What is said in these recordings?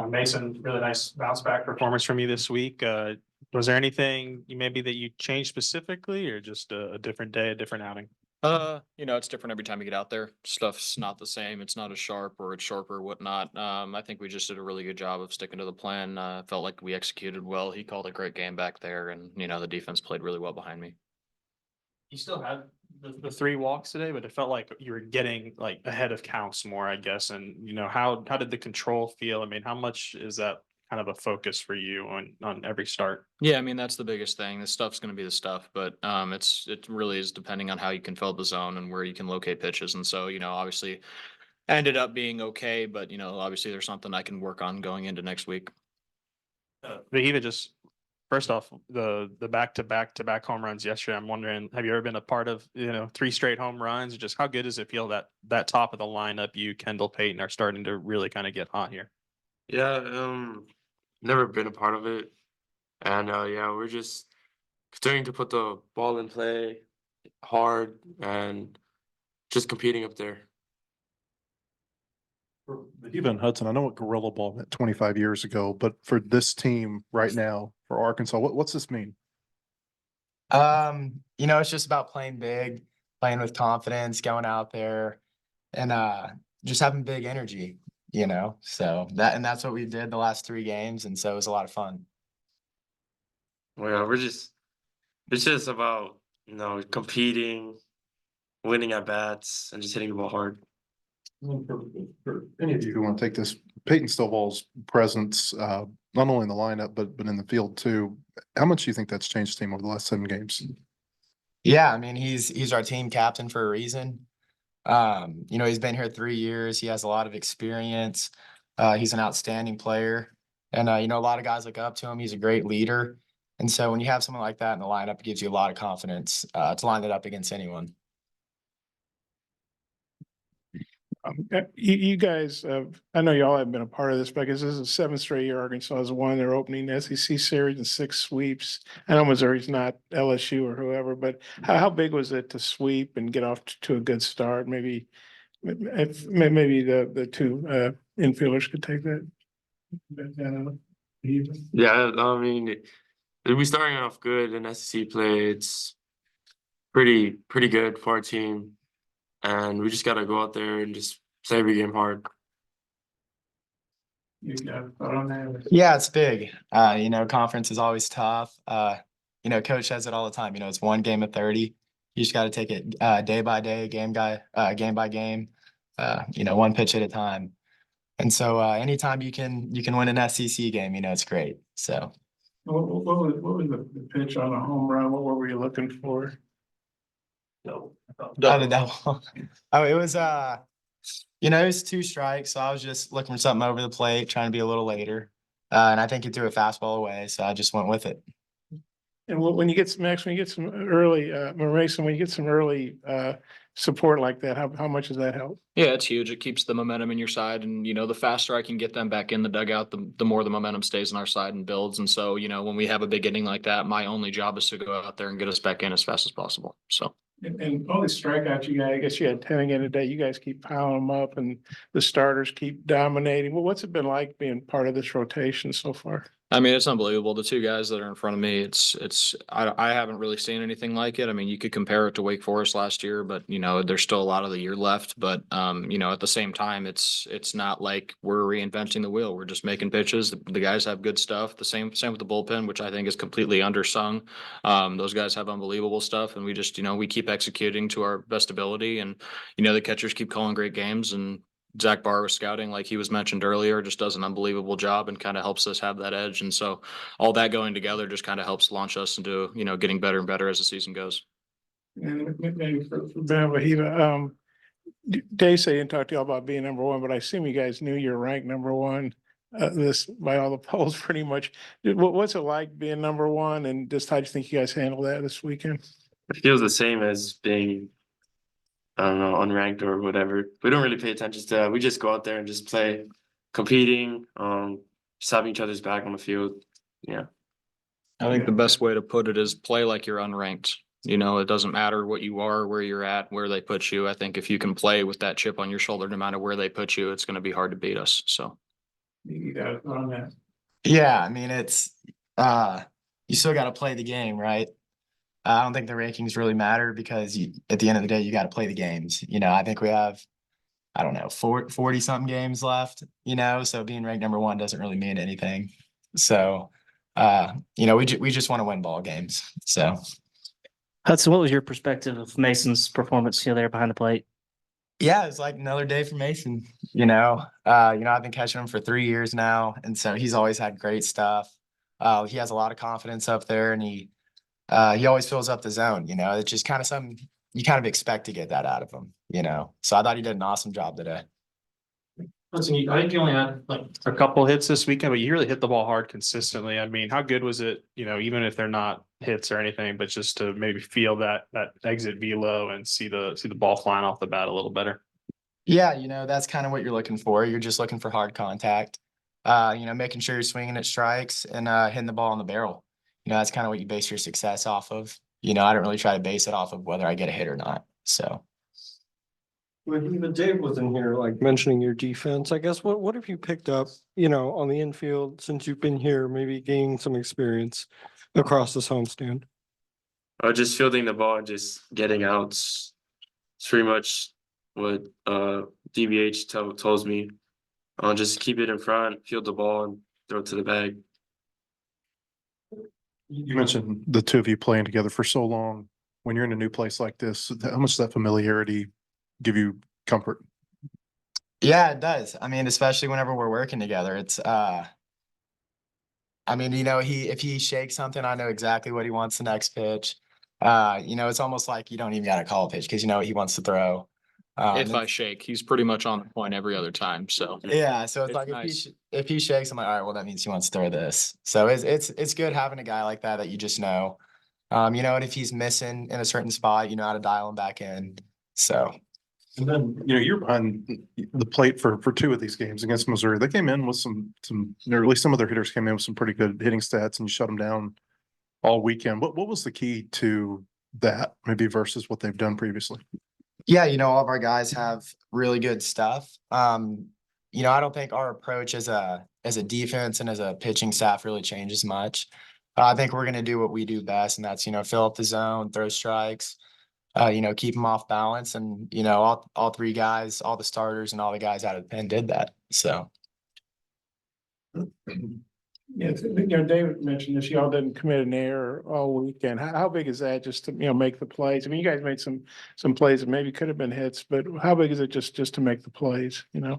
Mason, really nice bounce back performance from you this week. Was there anything maybe that you changed specifically, or just a different day, a different outing? It's different every time you get out there. Stuff's not the same. It's not as sharp or it's sharper or whatnot. I think we just did a really good job of sticking to the plan. Felt like we executed well. He called a great game back there, and the defense played really well behind me. You still had the three walks today, but it felt like you were getting like ahead of counts more, I guess. And how did the control feel? I mean, how much is that kind of a focus for you on every start? Yeah, I mean that's the biggest thing. This stuff's going to be the stuff, but it really is depending on how you can fill the zone and where you can locate pitches. And so obviously ended up being okay, but obviously there's something I can work on going into next week. But even just first off, the back home runs yesterday. I'm wondering, have you ever been a part of three straight home runs? Just how good does it feel that top of the lineup, you, Kendall, Payton, are starting to really kind of get hot here? Yeah, never been a part of it. And yeah, we're just continuing to put the ball in play hard and just competing up there. For Wehiwa and Hudson, I know what Gorilla Ball meant 25 years ago, but for this team right now, for Arkansas, what's this mean? It's just about playing big, playing with confidence, going out there and just having big energy, So that's what we did the last 3 games, and so it was a lot of fun. Well, yeah, it's just about, competing, winning at bats, and just hitting the ball hard. For any of you who want to take this, Peyton Stovall's presence, not only in the lineup but in the field too. How much do you think that's changed the team over the last 7 games? Yeah, I mean he's our team captain for a reason. He's been here 3 years. He has a lot of experience. He's an outstanding player, and a lot of guys look up to him. He's a great leader, and so when you have someone like that in the lineup, it gives you a lot of confidence to line it up against anyone. You guys, I know y'all haven't been a part of this, but I guess this is the 7th straight year Arkansas has won their opening SEC series and 6 sweeps. I know Missouri's not LSU or whoever, but how big was it to sweep and get off to a good start? Maybe the two infielders could take that. Yeah, I mean, we starting off good in SEC play. It's pretty good for our team. And we just got to go out there and just play every game hard. Yeah, it's big. Conference is always tough. Coach says it all the time. It's 1 game of 30. You just got to take it day by day, game by game. 1 pitch at a time. And so anytime you can win an SEC game, it's great. So What was the pitch on a home run? What were you looking for? Oh, the double. Oh, it was it was 2 strikes, so I was just looking for something over the plate, trying to be a little later. And I think he threw a fastball away, so I just went with it. And when you get some early, Mason, when you get some early support like that, how much does that help? Yeah, it's huge. It keeps the momentum in your side, and the faster I can get them back in the dugout, the more the momentum stays on our side and builds. And so, when we have a big inning like that, my only job is to go out there and get us back in as fast as possible. So. And all these strikeouts you got, I guess you had 10 again today. You guys keep piling them up, and the starters keep dominating. Well, what's it been like being part of this rotation so far? I mean, it's unbelievable. The 2 guys that are in front of me, I haven't really seen anything like it. I mean, you could compare it to Wake Forest last year, but there's still a lot of the year left. But at the same time, it's not like we're reinventing the wheel. We're just making pitches. The guys have good stuff. The same with the bullpen, which I think is completely undersung. Those guys have unbelievable stuff, and we just we keep executing to our best ability, and the catchers keep calling great games, and Zach Barr was scouting, like he was mentioned earlier, just does an unbelievable job and kind of helps us have that edge. And so all that going together just kind of helps launch us into, getting better and better as the season goes. And maybe for Ben Wehiwa, Dave said he didn't talk to y'all about being number 1, but I assume you guys knew you're ranked number 1 this by all the polls pretty much. What's it like being number 1, and just how do you think you guys handle that this weekend? It feels the same as being, I don't know, unranked or whatever. We don't really pay attention to that. We just go out there and just play, competing, just having each other's back on the field. Yeah. I think the best way to put it is play like you're unranked. It doesn't matter what you are, where you're at, where they put you. I think if you can play with that chip on your shoulder, no matter where they put you, it's going to be hard to beat us. So. You got it on that. Yeah, I mean, it's, you still got to play the game, right? I don't think the rankings really matter because at the end of the day, you got to play the games. I think we have, I don't know, 40 something games left, so being ranked number one doesn't really mean anything. So, we just want to win ball games. So, Hudson, what was your perspective of Mason's performance, there behind the plate? yeah, it's like another day for Mason. I've been catching him for 3 years now, and so he's always had great stuff. He has a lot of confidence up there, and he always fills up the zone. It's just kind of something you kind of expect to get that out of him. So I thought he did an awesome job today. Listen, I think you only had like a couple hits this weekend, but you really hit the ball hard consistently. I mean, how good was it? Even if they're not hits or anything, but just to maybe feel that exit velo and see the ball flying off the bat a little better. Yeah, that's kind of what you're looking for. You're just looking for hard contact. Making sure you're swinging at strikes and hitting the ball in the barrel. That's kind of what you base your success off of. I don't really try to base it off of whether I get a hit or not. So. When even Dave was in here, like mentioning your defense, I guess what have you picked up, on the infield since you've been here, maybe gaining some experience across this homestand? Just fielding the ball and just getting outs. It's pretty much what DBH tells me. Just keep it in front, field the ball, and throw it to the bag. You mentioned the two of you playing together for so long. When you're in a new place like this, how much does that familiarity give you comfort? Yeah, it does. I mean, especially whenever we're working together, it's if he shakes something, I know exactly what he wants the next pitch. It's almost like you don't even got to call a pitch because you know what he wants to throw. If I shake, he's pretty much on the point every other time. So yeah, so it's It's like nice. if he shakes, I'm like, all right, well, that means he wants to throw this. So it's good having a guy like that you just know. And if he's missing in a certain spot, you know how to dial him back in. So. And then, you're behind the plate for two of these games against Missouri. They came in with some, or at least some of their hitters came in with some pretty good hitting stats, and you shut them down all weekend. What was the key to that, maybe versus what they've done previously? Yeah, all of our guys have really good stuff. I don't think our approach as a defense and as a pitching staff really changes much. I think we're gonna do what we do best, and that's fill up the zone, throw strikes, keep them off balance, and all three guys, all the starters, and all the guys out of the pen did that. So. Yeah, David mentioned this, y'all didn't commit an error all weekend. How big is that just to, make the plays? I mean, you guys made some plays that maybe could have been hits, but how big is it just to make the plays, Well,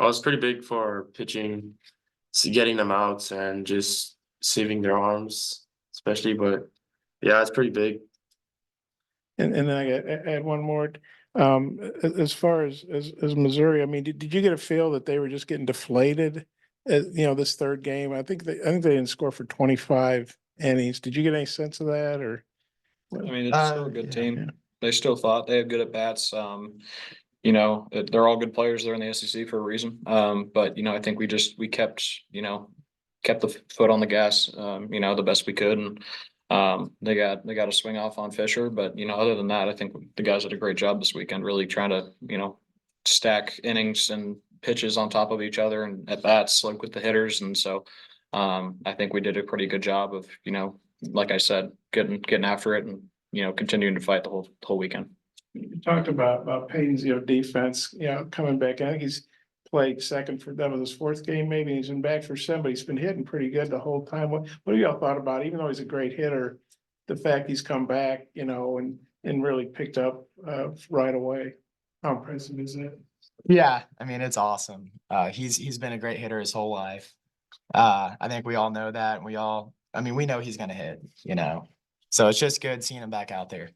it's pretty big for pitching, getting them outs and just saving their arms, especially, but yeah, it's pretty big. And then I add one more. As far as Missouri, I mean, did you get a feel that they were just getting deflated? This third game, I think they didn't score for 25 innings. Did you get any sense of that, or? I mean, it's still a good yeah, team. yeah. They still thought they have good at bats. They're all good players there in the SEC for a reason. But I think we kept the foot on the gas, the best we could. And they got a swing off on Fisher. But, other than that, I think the guys did a great job this weekend, really trying to, stack innings and pitches on top of each other and at bats, like with the hitters. And so I think we did a pretty good job of, like I said, getting after it and, continuing to fight the whole weekend. You talked about Payton's, defense, coming back. I think he's played second that was his fourth game, maybe. He's been back for some, but he's been hitting pretty good the whole time. What have y'all thought about, even though he's a great hitter, the fact he's come back, and really picked up right away? How impressive is that? Yeah, I mean, it's awesome. He's been a great hitter his whole life. I think we all know that. We know he's gonna hit, so it's just good seeing him back out there.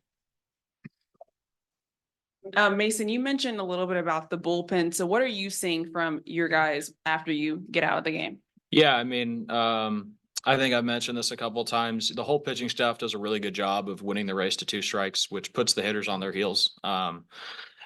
Mason, you mentioned a little bit about the bullpen. So what are you seeing from your guys after you get out of the game? Yeah, I mean, I think I've mentioned this a couple of times. The whole pitching staff does a really good job of winning the race to 2 strikes, which puts the hitters on their heels.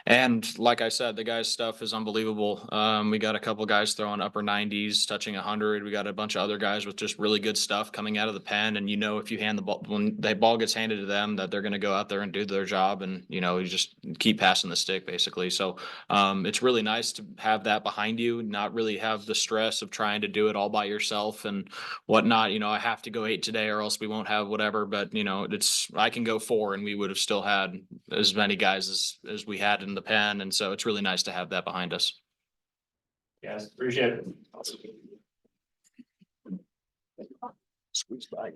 And like I said, the guys' stuff is unbelievable. We got a couple guys throwing upper 90s, touching 100. We got a bunch of other guys with just really good stuff coming out of the pen. And if you hand the ball, when the ball gets handed to them, that they're going to go out there and do their job. And you just keep passing the stick basically. So it's really nice to have that behind you, not really have the stress of trying to do it all by yourself and whatnot. I have to go 8 today or else we won't have whatever. But I can go 4 and we would have still had as many guys as we had in the pen. And so it's really nice to have that behind us. Yes, appreciate it. Squeeze by.